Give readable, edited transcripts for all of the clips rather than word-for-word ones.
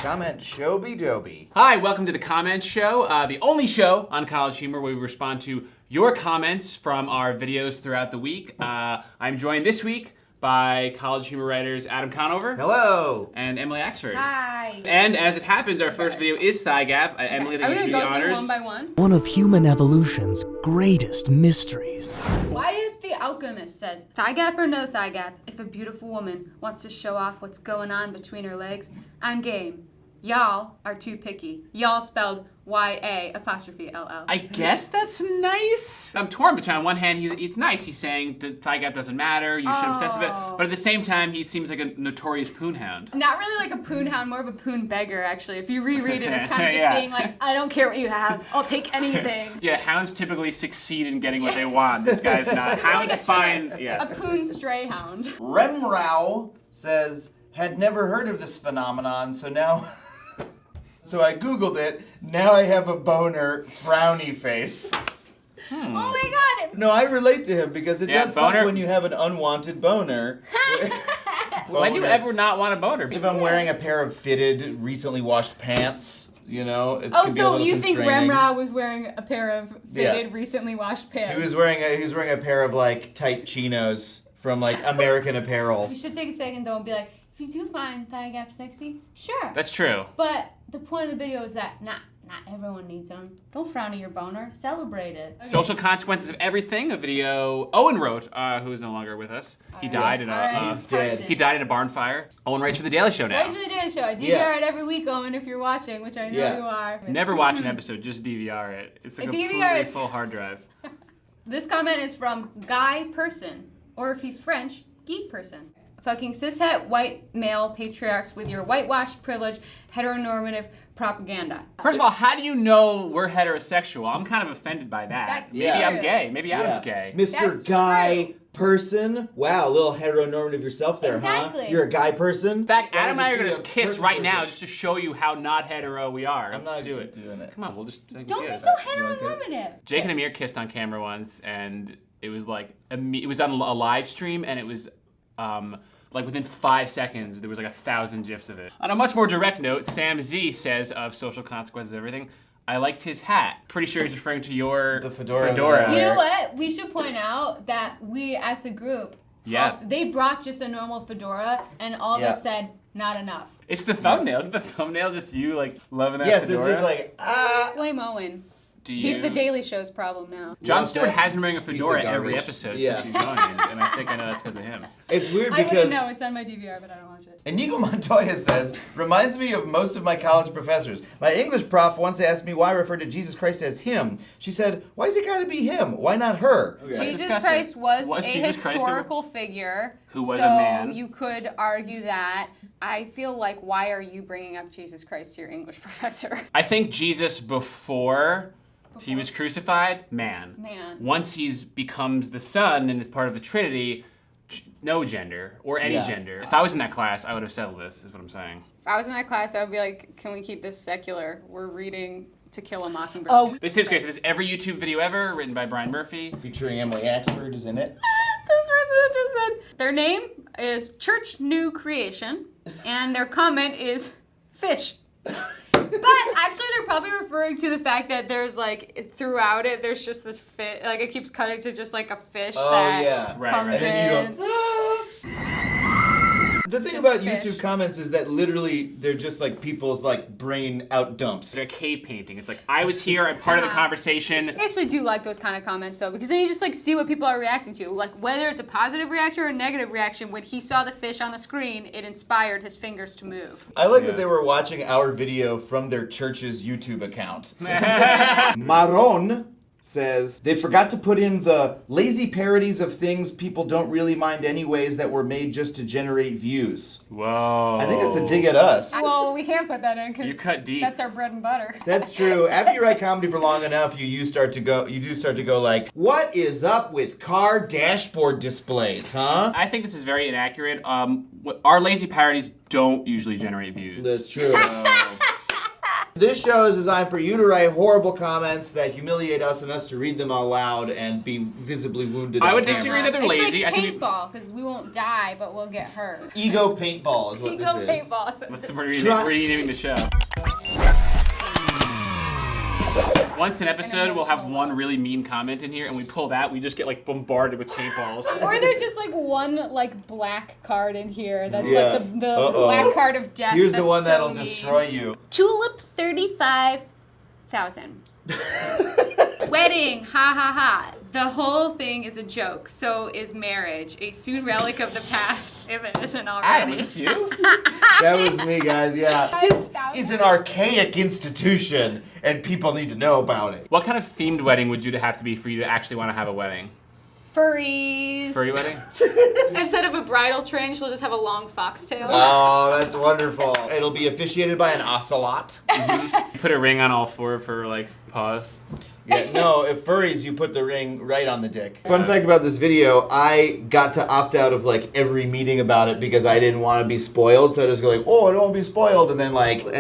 Comment Show be doby. Hi, welcome to the Comment Show, the only show on College Humor where we respond to your comments from our videos throughout the week. I'm joined this week by College Humor writers Adam Conover. Hello. And Emily Axford. Hi. And as it happens, our first video is Thigh Gap. Emily, I think you should do the honors. One by one? One of human evolution's greatest mysteries. Wyatt the Alchemist says, thigh gap or no thigh gap, if a beautiful woman wants to show off what's going on between her legs, I'm game. Y'all are too picky. Y'all spelled Y-A''LL. I guess that's nice. I'm torn between, on one hand, it's nice. He's saying the thigh gap doesn't matter, you should have sense of it. But at the same time, he seems like a notorious poon hound. Not really like a poon hound, more of a poon beggar, actually. If you reread it, it's kind of just being like, I don't care what you have. I'll take anything. Yeah, hounds typically succeed in getting what they want. This guy's not. Hounds find, A poon stray hound. Remrau says, had never heard of this phenomenon, so now... So I Googled it. Now I have a boner frowny face. Oh my god! No, I relate to him because it does suck when you have an unwanted boner. When do you ever not want a boner? If I'm wearing a pair of fitted, recently washed pants, you know, it can be a so little you think constraining. Remrau was wearing a pair of fitted, recently washed pants? He was wearing a pair of like tight chinos from like American Apparel. You should take a second though and be like, if you do find thigh gap sexy, sure. That's true. But the point of the video is that not everyone needs them. Don't frown at your boner. Celebrate it. Okay. Social Consequences of Everything, a video Owen wrote, who is no longer with us. He died in a He's dead. he died in a barn fire. Owen writes for the Daily Show now. Writes for the Daily Show. I DVR it every week, Owen, if you're watching, which I know you are. Never watch an episode, just DVR it. It's a completely full hard drive. This comment is from Guy Person, or if he's French, Geek Person. Fucking cishet white male patriarchs with your whitewashed privilege heteronormative propaganda. First of all, how do you know we're heterosexual? I'm kind of offended by that. That's Maybe true. I'm gay. Maybe Adam's gay. Mr. That's Guy true. Person. Wow, a little heteronormative yourself there, Exactly. huh? You're a guy person? In fact, Why Adam and I are don't going you to be a kiss person right now person? just to show you how not hetero we are. I'm Let's not do it. doing it. Come on, we'll just Don't be yeah. so heteronormative. Jake and Amir kissed on camera once, and it was like it was on a live stream, and it was like within 5 seconds there was like 1,000 gifs of it. On a much more direct note, Sam Z says of Social Consequences of Everything, I liked his hat. Pretty sure he's referring to The fedora. that I You know wear. what? We should point out that we, as a group, they brought just a normal fedora, and all of us said, not enough. It's the thumbnail. Isn't the thumbnail just you like loving that Yes, fedora? it's just like, Blame Owen. Do you... He's the Daily Show's problem now. Jon Stewart has been wearing a fedora every garbage. episode Yeah. since he joined, and I think I know that's because of him. It's weird I because... wouldn't know. It's on my DVR, but I don't watch it. Inigo Montoya says, reminds me of most of my college professors. My English prof once asked me why I referred to Jesus Christ as him. She said, why's it gotta be him? Why not her? Jesus Christ was a Jesus Christ historical figure. who was a man. So you could argue that. I feel like, why are you bringing up Jesus Christ to your English professor? I think Jesus before he was crucified, man. Once he's becomes the Son and is part of the Trinity, no gender, or any gender. If I was in that class, I would have settled this, is what I'm saying. If I was in that class, I would be like, can we keep this secular? We're reading To Kill a Mockingbird. Oh, This is great. So this is every YouTube video ever, written by Brian Murphy. featuring Emily Axford is in it. This person just said, their name is Church New Creation, and their comment is fish. But actually, they're probably referring to the fact that there's like throughout it, there's just this fish. Like it keeps cutting to just like a fish that comes And then in. you go, The thing Just about fish. YouTube comments is that literally they're just like people's like brain out dumps. They're a cave painting. It's like, I was here, I'm part of the conversation. I actually do like those kind of comments though, because then you just like see what people are reacting to. Like whether it's a positive reaction or a negative reaction, when he saw the fish on the screen, it inspired his fingers to move. I like that they were watching our video from their church's YouTube account. Maron says, they forgot to put in the lazy parodies of things people don't really mind anyways that were made just to generate views. Whoa. I think that's a dig at us. Well, we can't put that in You because cut deep. that's our bread and butter. That's true. After you write comedy for long enough, you do start to go like, what is up with car dashboard displays, huh? I think this is very inaccurate. Our lazy parodies don't usually generate views. That's true. This show is designed for you to write horrible comments that humiliate us and us to read them aloud and be visibly wounded. I on would camera. disagree that they're It's lazy. like I think paintball, because we won't die, but we'll get hurt. Ego paintball is what Ego this is. paintball. we're renaming the show. Once an episode, we'll have one really mean comment in here, and we pull that, we just get like bombarded with paintballs. Or there's just like one like black card in here that's Yeah. like the black card of death. Here's the that's one so that'll mean. destroy you. Tulip 35,000. Wedding, ha ha ha. The whole thing is a joke. So is marriage, a soon relic of the past, if it isn't already. Adam, was this you? That was me, guys, yeah. This is an archaic institution, and people need to know about it. What kind of themed wedding would you have to be for you to actually want to have a wedding? Furries. Furry wedding? Instead of a bridal train, she'll just have a long foxtail. Oh, that's wonderful. It'll be officiated by an ocelot. You put a ring on all four for like paws. Yeah, no, if furries, you put the ring right on the dick. Fun fact about this video, I got to opt out of like every meeting about it because I didn't want to be spoiled. So I just go like, oh, I don't want to be spoiled. And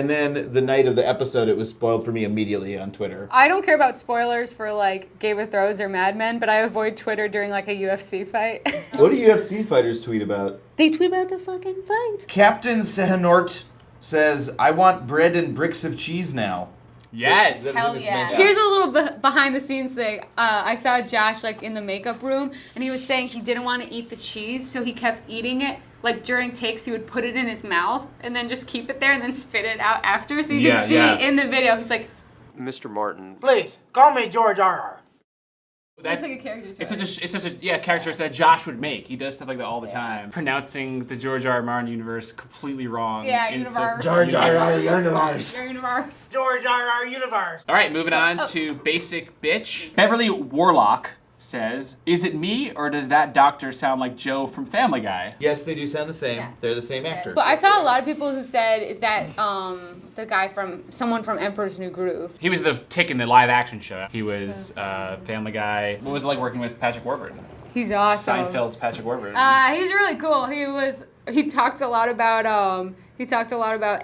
then the night of the episode, it was spoiled for me immediately on Twitter. I don't care about spoilers for like Game of Thrones or Mad Men, but I avoid Twitter during like a UFC fight. What do UFC fighters tweet about? They tweet about the fucking fights. Captain Sehnort says, I want bread and bricks of cheese now. Yes. So- Hell It's yeah. mentioned. Here's a little behind the scenes thing. I saw Josh like in the makeup room, and he was saying he didn't want to eat the cheese, so he kept eating it. Like during takes, he would put it in his mouth and then just keep it there and then spit it out after. So you can see in the video, he's like, Mr. Martin. Please, call me George R.R. that's like a character choice. It's such a character that Josh would make. He does stuff like that all the time. Pronouncing the George R. R. Martin universe completely wrong. Yeah, It's universe. George R.R. Universe. Your universe. George R.R. Universe. All right, moving on to basic bitch. Beverly Warlock says, "Is it me or does that doctor sound like Joe from Family Guy?" Yes, they do sound the same. Yeah. They're the same actors. But I saw a lot of people who said, is that the guy from someone from Emperor's New Groove? He was the tick in the live action show. He was Family Guy. What was it like working with Patrick Warburton? He's awesome. Seinfeld's Patrick Warburton. He's really cool. He talked a lot about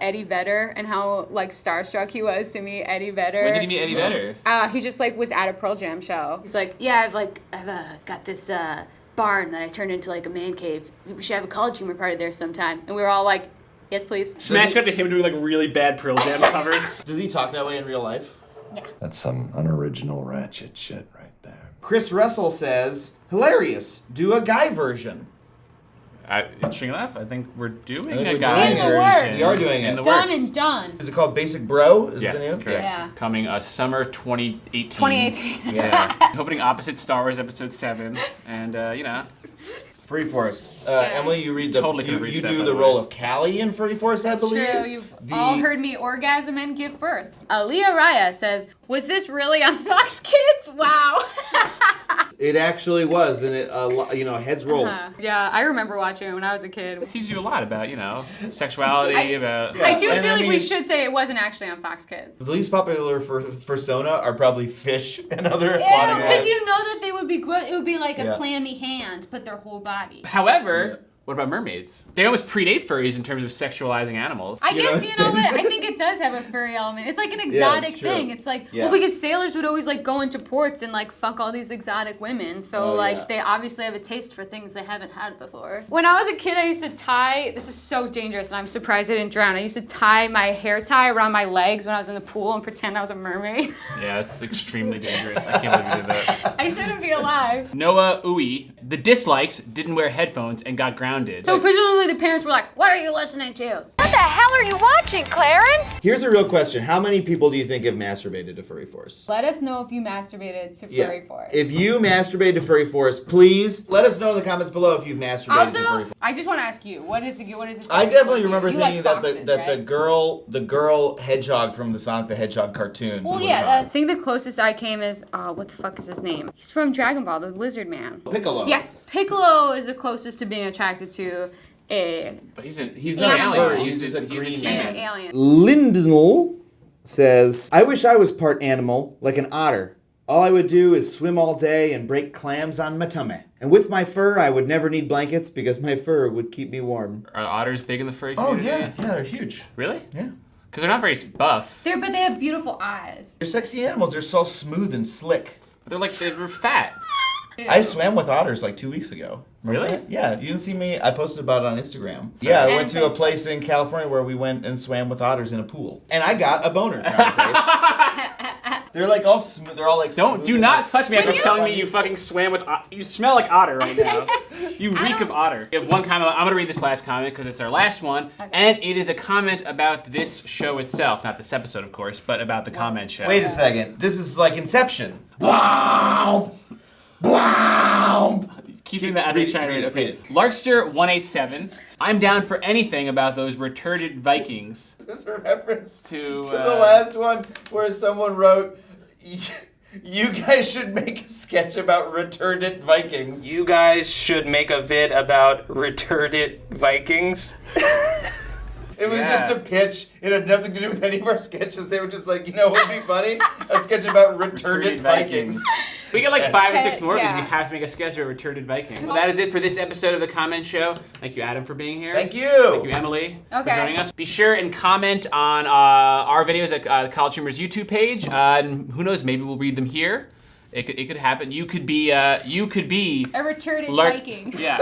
Eddie Vedder and how like starstruck he was to meet Eddie Vedder. When did you meet Eddie Vedder? He just like was at a Pearl Jam show. He's like, yeah, I've got this barn that I turned into like a man cave. We should have a College Humor party there sometime. And we were all like, yes, please. Smash cut to him doing like really bad Pearl Jam covers. Does he talk that way in real life? That's some unoriginal ratchet shit right there. Chris Russell says, hilarious. Do a guy version. Interesting enough, I think we're doing I think a we're guy doing it. In the version. works. We are doing it. In the Done works. and done. Is it called Basic Bro? Is Yes, it the name? correct. Yeah. Coming summer 2018. 2018. Yeah. Opening opposite Star Wars Episode 7, and Free Force. Emily, you read the Totally could've you reached that, do by the the role way. of Callie in Free Force, I believe. True, you've all heard me orgasm and give birth. Aaliyah Raya says, was this really on Fox Kids? Wow. It actually was, and it heads rolled. Yeah, I remember watching it when I was a kid. it teaches you a lot about, sexuality, about... I do and feel I like we mean- should say it wasn't actually on Fox Kids. The least popular persona are probably fish and other aquatic Because animals. you know that they would be gross. It would be like a Yeah. clammy hand, but their whole body. However, what about mermaids? They almost predate furries in terms of sexualizing animals. I You guess, know, you know what? I think it does have a furry element. It's like an it's exotic true. thing. It's like, Yeah. well, because sailors would always like go into ports and like fuck all these exotic women. So yeah. they obviously have a taste for things they haven't had before. When I was a kid, I used to tie, this is so dangerous and I'm surprised I didn't drown. I used to tie my hair tie around my legs when I was in the pool and pretend I was a mermaid. Yeah, it's extremely dangerous. I can't believe you did that. I shouldn't be alive. Noah Uwe, the dislikes, didn't wear headphones and got grounded. So presumably the parents were like, what are you listening to? What the hell are you watching, Clarence? Here's a real question. How many people do you think have masturbated to Furry Force? Let us know if you masturbated to Furry Force. If you masturbated to Furry Force, please let us know in the comments below if you've masturbated to Furry Also, Force. I just want to ask you, what is it? I definitely remember You thinking like that foxes, right? the girl hedgehog from the Sonic the Hedgehog cartoon. Well, was yeah, I hot. think the closest I came is, what the fuck is his name? He's from Dragon Ball, the Lizard Man. Piccolo. Yes, Piccolo is the closest to being attracted to a But he's not not an a alien. furry, he's just a he's green human. alien. Lindnell says, I wish I was part animal, like an otter. All I would do is swim all day and break clams on my tummy. And with my fur, I would never need blankets because my fur would keep me warm. Are otters big in the furry Oh, community? yeah, they're huge. Really? Yeah. Because they're not very buff. But they have beautiful eyes. They're sexy animals. They're so smooth and slick. But they're fat. I swam with otters like 2 weeks ago. Remember Really? that? Yeah, you didn't see me. I posted about it on Instagram. Yeah, I went to a place in California where we went and swam with otters in a pool. And I got a boner from the place. They're like all smooth. They're all like Do not touch me after you- telling me you fucking swam with you smell like otter right now. You reek of otter. We have one comment. I'm gonna read this last comment because it's our last one. Okay. And it is a comment about this show itself. Not this episode, of course, but about the comment show. Wait a second. This is like Inception. Wow. Wow. Keep doing that as I try to read it. Okay. read it. Larkster187. I'm down for anything about those Retertet Vikings. This is a reference To, the last one where someone wrote, you guys should make a sketch about Retertet Vikings. You guys should make a vid about Reterdet Vikings. It was just a pitch. It had nothing to do with any of our sketches. They were just like, you know what would be funny? A sketch about Retertet Vikings. We get like 5 or 6 more because Yeah. we have to make a sketch of Retertet Vikings. Well, that is it for this episode of the Comment Show. Thank you, Adam, for being here. Thank you. Thank you, Emily, for Okay. joining us. Be sure and comment on our videos at College Humor's YouTube page. And who knows, maybe we'll read them here. It could happen. You could be A Retertet Lark- Viking. Yeah.